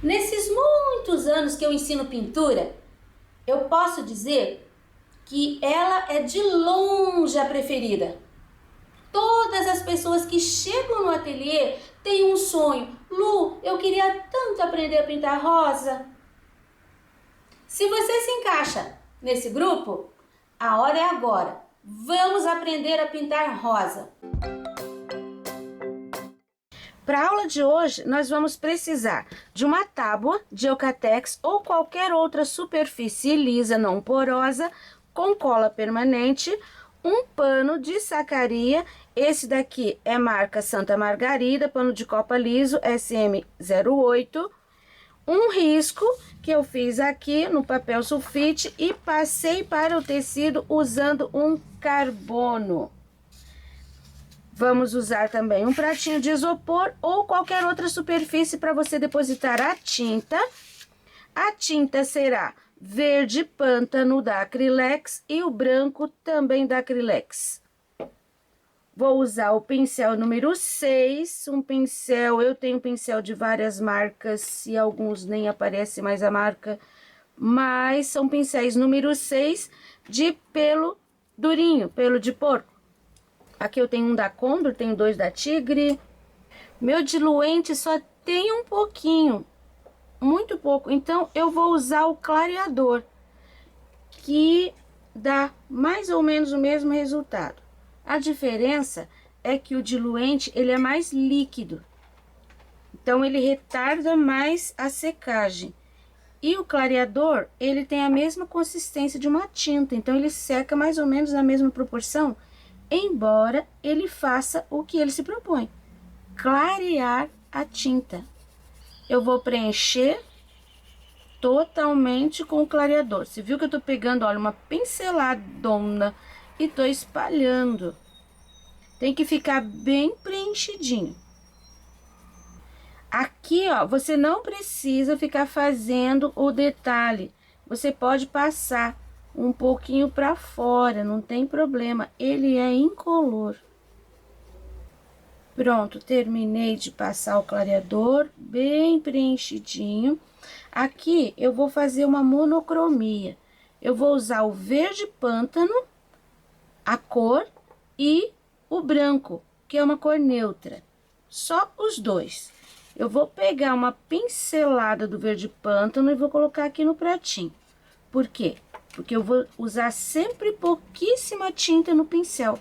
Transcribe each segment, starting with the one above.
Nesses muitos anos que eu ensino pintura, eu posso dizer que ela é de longe a preferida. Todas as pessoas que chegam no ateliê têm um sonho. Lu, eu queria tanto aprender a pintar rosa. Se você se encaixa nesse grupo, a hora é agora. Vamos aprender a pintar rosa. Para a aula de hoje, nós vamos precisar de uma tábua de Eucatex ou qualquer outra superfície lisa não porosa com cola permanente, um pano de sacaria, esse daqui é marca Santa Margarida, pano de copa liso SM08, um risco que eu fiz aqui no papel sulfite e passei para o tecido usando um carbono. Vamos usar também um pratinho de isopor ou qualquer outra superfície para você depositar a tinta. A tinta será verde pântano da Acrylex e o branco também da Acrylex. Vou usar o pincel número 6, eu tenho pincel de várias marcas e alguns nem aparece mais a marca, mas são pincéis número 6 de pelo durinho, pelo de porco. Aqui eu tenho um da Condor, tenho dois da Tigre. Meu diluente só tem um pouquinho, muito pouco. Então, eu vou usar o clareador, que dá mais ou menos o mesmo resultado. A diferença é que o diluente, ele é mais líquido. Então, ele retarda mais a secagem. E o clareador, ele tem a mesma consistência de uma tinta. Então, ele seca mais ou menos na mesma proporção, embora ele faça o que ele se propõe, clarear a tinta. Eu vou preencher totalmente com o clareador. Você viu que eu tô pegando, olha, uma pinceladona e tô espalhando. Tem que ficar bem preenchidinho. Aqui, ó, você não precisa ficar fazendo o detalhe. Você pode passar um pouquinho para fora, não tem problema, ele é incolor. Pronto, terminei de passar o clareador bem preenchidinho. Aqui eu vou fazer uma monocromia. Eu vou usar o verde pântano, a cor, e o branco, que é uma cor neutra. Só os dois. Eu vou pegar uma pincelada do verde pântano e vou colocar aqui no pratinho. Por quê? Porque eu vou usar sempre pouquíssima tinta no pincel.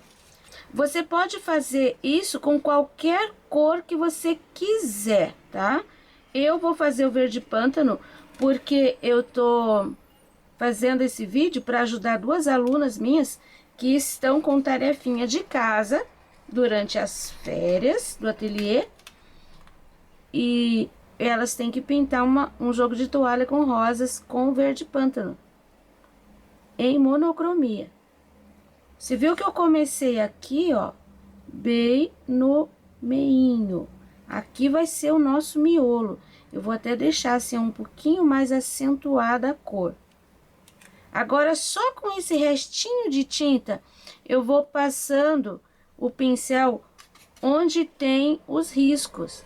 Você pode fazer isso com qualquer cor que você quiser, tá? Eu vou fazer o verde pântano porque eu tô fazendo esse vídeo para ajudar duas alunas minhas que estão com tarefinha de casa durante as férias do ateliê. E elas têm que pintar um jogo de toalha com rosas com verde pântano em monocromia. Você viu que eu comecei aqui, ó, bem no meinho. Aqui vai ser o nosso miolo. Eu vou até deixar assim um pouquinho mais acentuada a cor. Agora, só com esse restinho de tinta, eu vou passando o pincel onde tem os riscos.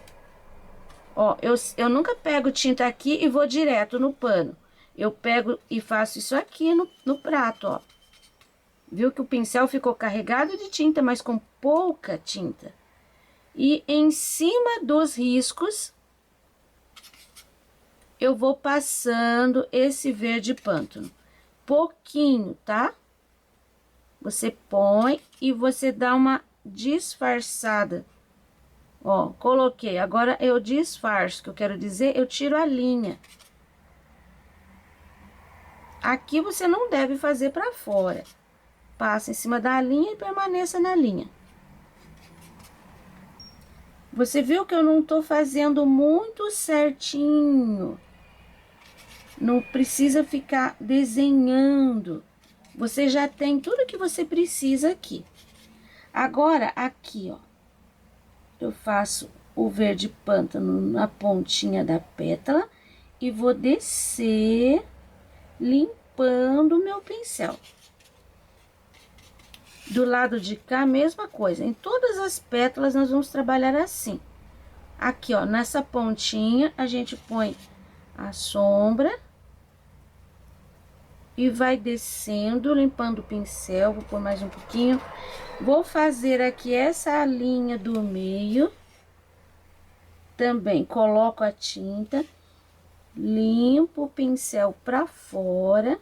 Ó, eu nunca pego tinta aqui e vou direto no pano. Eu pego e faço isso aqui no prato, ó. Viu que o pincel ficou carregado de tinta, mas com pouca tinta. E em cima dos riscos, eu vou passando esse verde pântano. Pouquinho, tá? Você põe e você dá uma disfarçada. Ó, coloquei. Agora eu disfarço, que eu quero dizer, eu tiro a linha. Aqui você não deve fazer para fora. Passa em cima da linha e permaneça na linha. Você viu que eu não tô fazendo muito certinho. Não precisa ficar desenhando. Você já tem tudo que você precisa aqui. Agora, aqui, ó. Eu faço o verde pântano na pontinha da pétala e vou descer limpando o meu pincel. Do lado de cá, a mesma coisa. Em todas as pétalas, nós vamos trabalhar assim. Aqui, ó, nessa pontinha, a gente põe a sombra. E vai descendo, limpando o pincel, vou pôr mais um pouquinho. Vou fazer aqui essa linha do meio. Também coloco a tinta, limpo o pincel pra fora.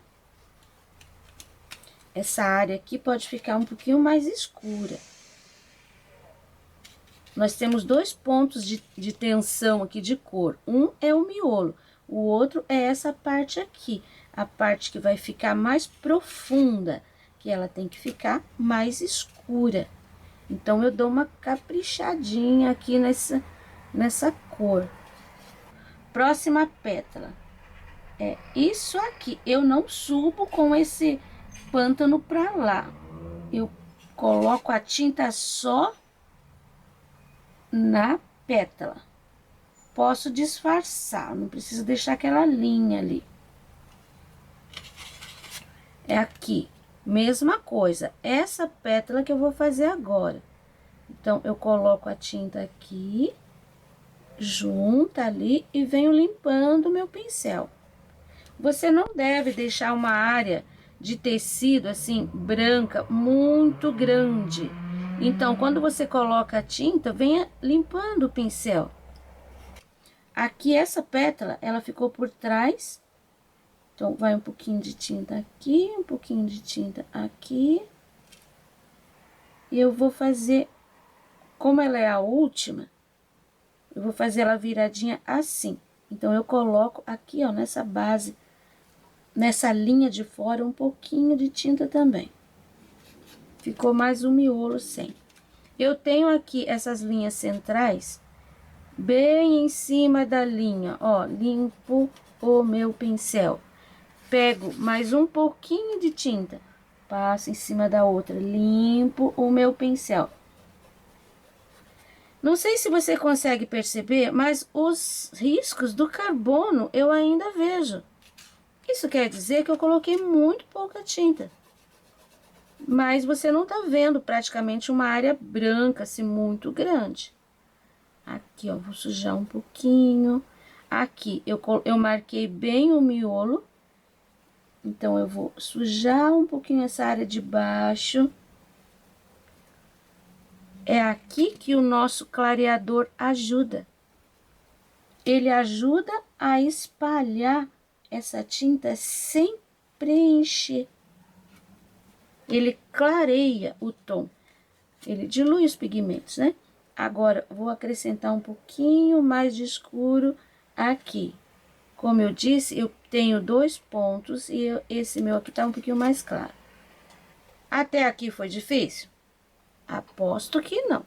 Essa área aqui pode ficar um pouquinho mais escura. Nós temos dois pontos de tensão aqui de cor. Um é o miolo, o outro é essa parte aqui. A parte que vai ficar mais profunda, que ela tem que ficar mais escura. Então, eu dou uma caprichadinha aqui nessa cor. Próxima pétala. É isso aqui. Eu não subo com esse pântano pra lá. Eu coloco a tinta só na pétala. Posso disfarçar, não preciso deixar aquela linha ali. É aqui, mesma coisa, essa pétala que eu vou fazer agora. Então, eu coloco a tinta aqui, junta ali e venho limpando o meu pincel. Você não deve deixar uma área de tecido, assim, branca, muito grande. Então, quando você coloca a tinta, venha limpando o pincel. Aqui, essa pétala, ela ficou por trás. Então, vai um pouquinho de tinta aqui, um pouquinho de tinta aqui. E eu vou fazer, como ela é a última, eu vou fazer ela viradinha assim. Então, eu coloco aqui, ó, nessa base, nessa linha de fora, um pouquinho de tinta também. Ficou mais um miolo sem. Eu tenho aqui essas linhas centrais, bem em cima da linha, ó, limpo o meu pincel. Pego mais um pouquinho de tinta, passo em cima da outra, limpo o meu pincel. Não sei se você consegue perceber, mas os riscos do carbono eu ainda vejo. Isso quer dizer que eu coloquei muito pouca tinta. Mas você não tá vendo praticamente uma área branca, assim, muito grande. Aqui, ó, vou sujar um pouquinho. Aqui, eu marquei bem o miolo. Então, eu vou sujar um pouquinho essa área de baixo. É aqui que o nosso clareador ajuda. Ele ajuda a espalhar essa tinta sem preencher. Ele clareia o tom. Ele dilui os pigmentos, né? Agora, vou acrescentar um pouquinho mais de escuro aqui. Como eu disse, eu tenho dois pontos e esse meu aqui tá um pouquinho mais claro. Até aqui foi difícil? Aposto que não.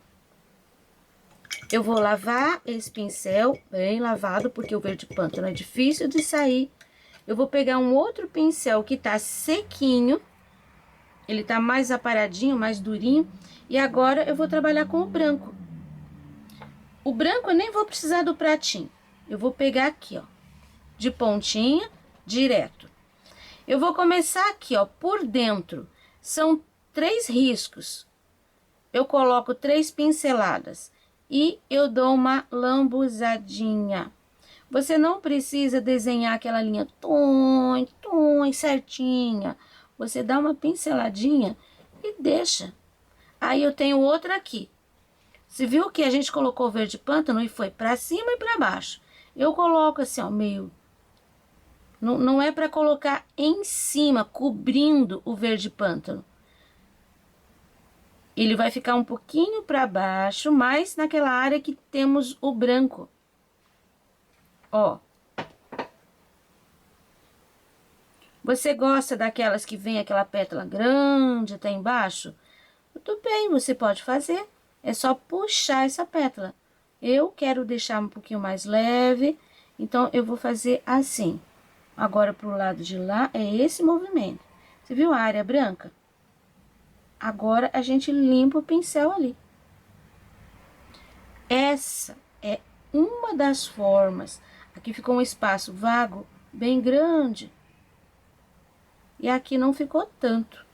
Eu vou lavar esse pincel bem lavado, porque o verde pântano é difícil de sair. Eu vou pegar um outro pincel que tá sequinho. Ele tá mais aparadinho, mais durinho. E agora eu vou trabalhar com o branco. O branco eu nem vou precisar do pratinho. Eu vou pegar aqui, ó, de pontinha, direto. Eu vou começar aqui, ó, por dentro. São 3 riscos. Eu coloco 3 pinceladas e eu dou uma lambuzadinha. Você não precisa desenhar aquela linha certinha. Você dá uma pinceladinha e deixa. Aí eu tenho outra aqui. Você viu que a gente colocou o verde pântano e foi pra cima e pra baixo. Eu coloco assim, ó, meio... Não é pra colocar em cima, cobrindo o verde pântano. Ele vai ficar um pouquinho pra baixo, mas naquela área que temos o branco. Ó. Você gosta daquelas que vem aquela pétala grande até embaixo? Tudo bem, você pode fazer. É só puxar essa pétala. Eu quero deixar um pouquinho mais leve, então eu vou fazer assim. Agora, pro lado de lá, é esse movimento. Você viu a área branca? Agora, a gente limpa o pincel ali. Essa é uma das formas. Aqui ficou um espaço vago, bem grande. E aqui não ficou tanto.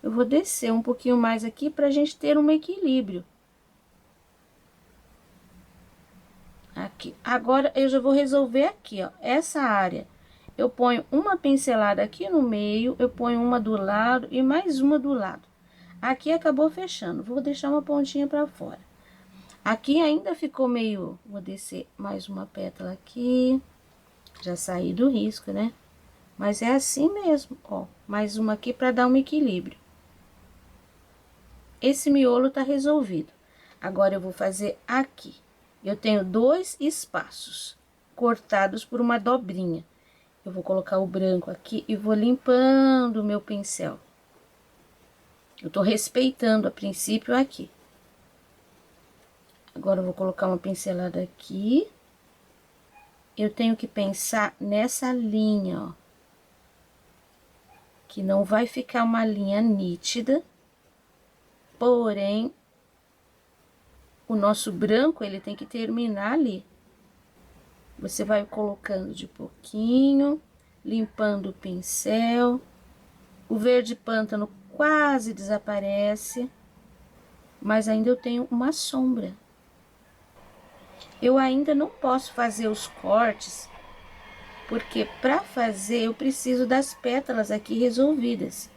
Eu vou descer um pouquinho mais aqui pra gente ter um equilíbrio. Aqui. aqui. Agora, eu já vou resolver aqui, ó, essa área. Eu ponho uma pincelada aqui no meio, eu ponho uma do lado e mais uma do lado. Aqui acabou fechando, vou deixar uma pontinha pra fora. Aqui ainda ficou meio... Vou descer mais uma pétala aqui. Já saí do risco, né? Mas é assim mesmo, ó. Mais uma aqui pra dar um equilíbrio. Esse miolo tá resolvido. Agora, eu vou fazer aqui. Eu tenho 2 espaços cortados por uma dobrinha. Eu vou colocar o branco aqui e vou limpando o meu pincel. Eu tô respeitando a princípio aqui. Agora, eu vou colocar uma pincelada aqui. Eu tenho que pensar nessa linha, ó. Que não vai ficar uma linha nítida. Porém, o nosso branco, ele tem que terminar ali. Você vai colocando de pouquinho, limpando o pincel. O verde pântano quase desaparece, mas ainda eu tenho uma sombra. Eu ainda não posso fazer os cortes, porque para fazer eu preciso das pétalas aqui resolvidas.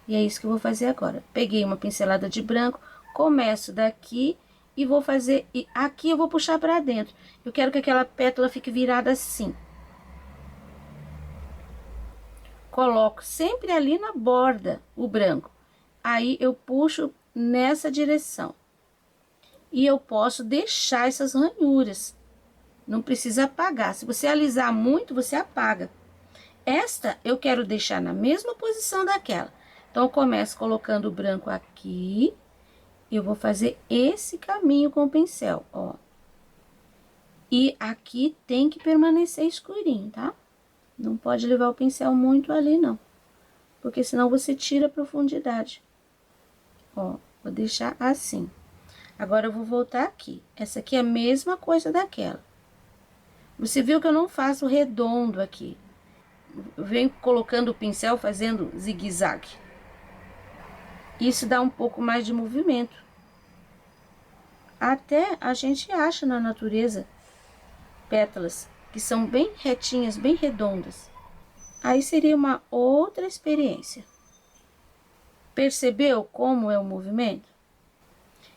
E é isso que eu vou fazer agora. Peguei uma pincelada de branco, começo daqui e vou fazer... E aqui eu vou puxar para dentro. Eu quero que aquela pétala fique virada assim. Coloco sempre ali na borda o branco. Aí eu puxo nessa direção. E eu posso deixar essas ranhuras. Não precisa apagar. Se você alisar muito, você apaga. Esta eu quero deixar na mesma posição daquela. Então, eu começo colocando o branco aqui. Eu vou fazer esse caminho com o pincel, ó. E aqui tem que permanecer escurinho, tá? Não pode levar o pincel muito ali, não. Porque senão você tira a profundidade. Ó, vou deixar assim. Agora, eu vou voltar aqui. Essa aqui é a mesma coisa daquela. Você viu que eu não faço redondo aqui. Eu venho colocando o pincel fazendo zigue-zague. Isso dá um pouco mais de movimento. Até a gente acha na natureza pétalas que são bem retinhas, bem redondas. Aí seria uma outra experiência. Percebeu como é o movimento?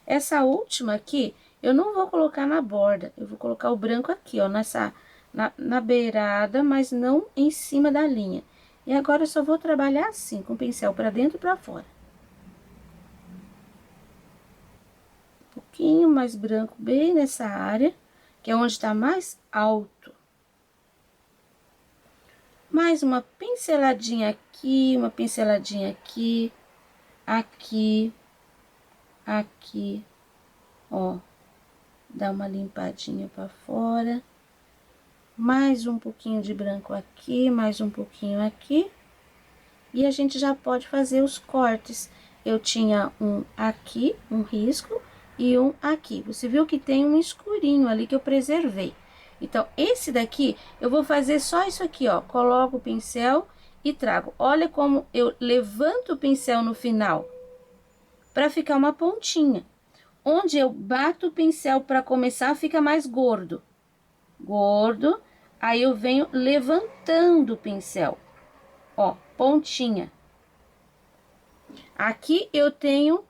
Essa última aqui, eu não vou colocar na borda. Eu vou colocar o branco aqui, ó, na beirada, mas não em cima da linha. E agora eu só vou trabalhar assim, com o pincel para dentro e para fora. Um pouquinho mais branco bem nessa área, que é onde está mais alto. Mais uma pinceladinha aqui, uma pinceladinha aqui, aqui, aqui, ó. Dá uma limpadinha para fora. Mais um pouquinho de branco aqui, mais um pouquinho aqui. E a gente já pode fazer os cortes. Eu tinha um aqui, um risco, e um aqui. Você viu que tem um escurinho ali que eu preservei. Então, esse daqui, eu vou fazer só isso aqui, ó. Coloco o pincel e trago. Olha como eu levanto o pincel no final, para ficar uma pontinha. Onde eu bato o pincel para começar, fica mais gordo. Gordo. Aí, eu venho levantando o pincel. Ó, pontinha. Aqui eu tenho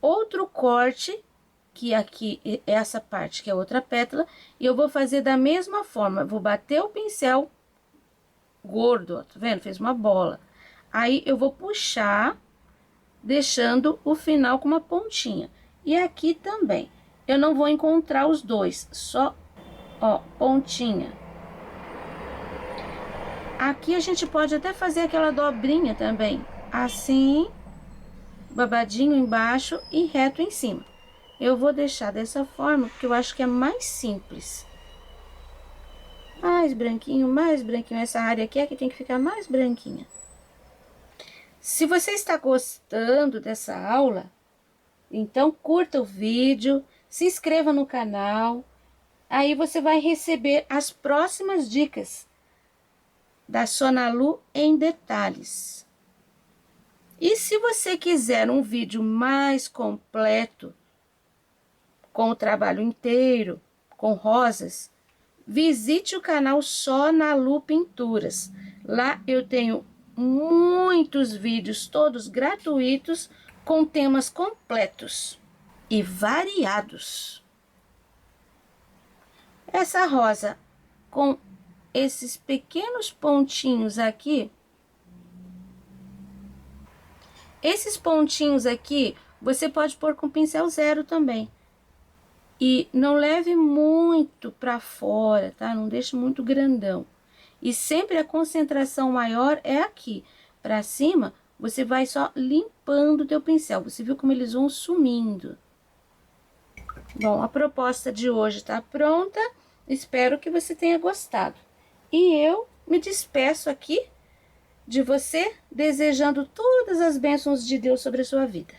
outro corte, que aqui, essa parte que é outra pétala, e eu vou fazer da mesma forma. Vou bater o pincel gordo, ó, tá vendo? Fez uma bola. Aí, eu vou puxar, deixando o final com uma pontinha. E aqui também. Eu não vou encontrar os dois, só, ó, pontinha. Aqui a gente pode até fazer aquela dobrinha também, assim, babadinho embaixo e reto em cima. Eu vou deixar dessa forma, porque eu acho que é mais simples. Mais branquinho, mais branquinho. Essa área aqui é que tem que ficar mais branquinha. Se você está gostando dessa aula, então curta o vídeo, se inscreva no canal. Aí você vai receber as próximas dicas da Sonalu em detalhes. E se você quiser um vídeo mais completo, com o trabalho inteiro, com rosas, visite o canal Só na Lu Pinturas. Lá eu tenho muitos vídeos, todos gratuitos, com temas completos e variados. Essa rosa com esses pequenos pontinhos aqui, esses pontinhos aqui, você pode pôr com pincel zero também. E não leve muito para fora, tá? Não deixe muito grandão. E sempre a concentração maior é aqui. Para cima, você vai só limpando o teu pincel. Você viu como eles vão sumindo. Bom, a proposta de hoje tá pronta. Espero que você tenha gostado. E eu me despeço aqui de você, desejando todas as bênçãos de Deus sobre a sua vida.